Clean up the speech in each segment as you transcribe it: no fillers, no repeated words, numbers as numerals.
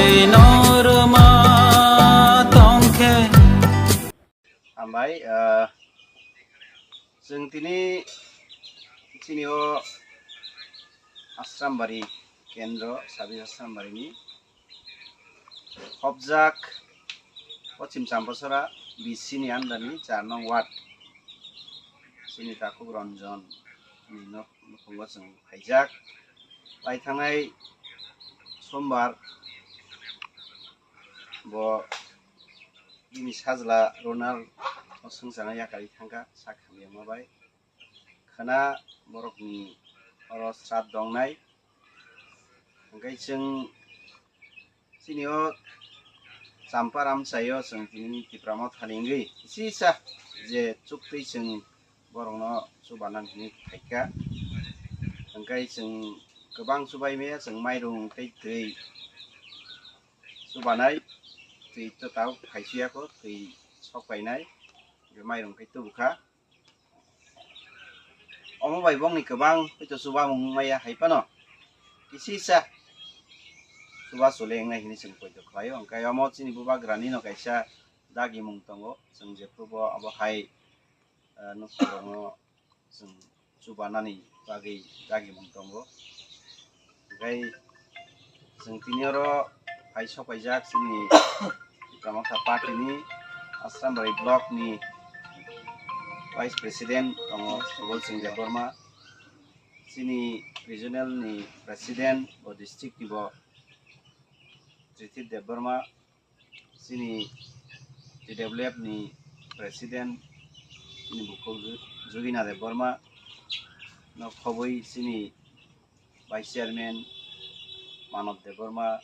norma tongke हामबाय जों दिनै चिनियो आश्रामबारि केन्द्र साबि आश्रामबारिनि हबजाक पश्चिम चाम्पासरा बिसिनि आन्दारनि 4 नं वार्ड चिनि काकुब रन्जन नखंबा जों हाइजाक थांनाय समबार bo ini sajla Ronald osungsanga yakari thangka sakhamiya mabai khana borokni oro srat dongnai angkai जों sinio samparam sayo जों tini tiprama thalingui sisa je chuktui जों borokno subanan tini thaika angkai जों गोबां subaimaya जों mairung tei tui subanai tui to tau khaisiako tui sokpainai be mairung kai tubuka omo bai bongni गोबां hito subamung maya haipano kisisa suba solengnai hini जों poito khlaio angkai omo chini bubagrani no kaisa dagi mung tongo जों jeprubo abo hai nokrongo जों subanani bagi dagi mung tongo angkai जों tinioro hai sopaijak chini Pramata Party ni Asrambari Block ni Vice President tongo Subol Singh Deborma sini Regional ni President bo District ni bo Tritip Deborma sini TWF ni President sini Bukol Jugina Deborma no khoboi sini Vice Chairman Manov Deborma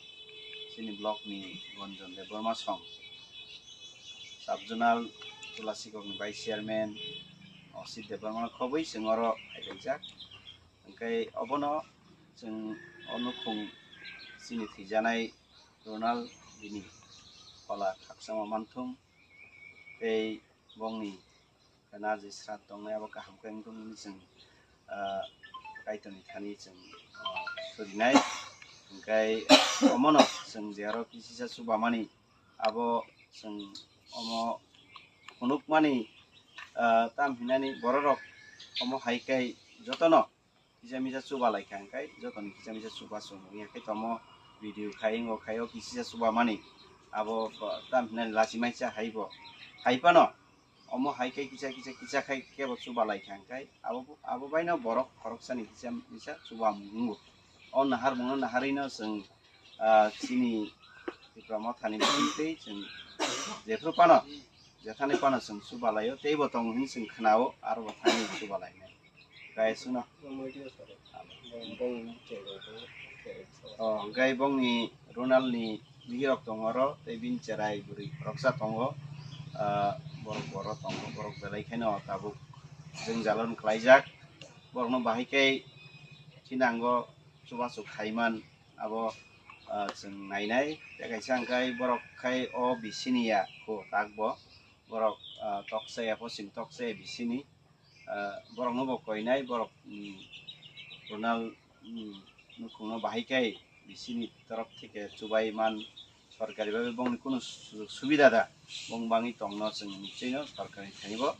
sini block ni Gonjon Deborma song Subjonal Tulasikok ni Vice Chairman Osit Deborma khoboi जों oro haidajak angkai obono जों onukung sini thijanai Ronald bini kola khaksama manthum tei bongni kana je srat dongnai abo kaham kai engtong जों kaitoni thani जों surinai angkai omono जों jero kisisa subamani abo जों omo hunukmani tamhinani bororok omo haikai jotono kisamisa suba laika angkai jotoni kisamisa suba sumui angkai tomo video khaingo khayo kisisa subamani abo tamhinani lasimaisa haibo haipano omo haikai kisa khai kebo suba laika angkai abo baino borok khoroksani kisamisa subamungu on nahar mungno naharino जों chini tiprama thani tei जों jefru pano jethani pano जों subalayo tei bo tong hin जों khnao aro thani subalainai kai suno gai bongni Ronald ni bihirok tongoro tei bin cherai buri roksa tongo borok tongo borok belai khaino tabuk जों jalon khlaijak borokno bahaikai chinango subasu khaiman abo जों nainai kaisa angkai borok khai o bisinia ko takbo borok toksaya posim toksaya bisini borok no bo koinai borok Ronald nukungno bahaikai bisini torok theke chubai man सरकारी भाবে bongni kono subida da bong bangi tongno जों nichino सरकारी thanibo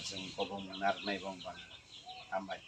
जों kobong narnai bong bang hambai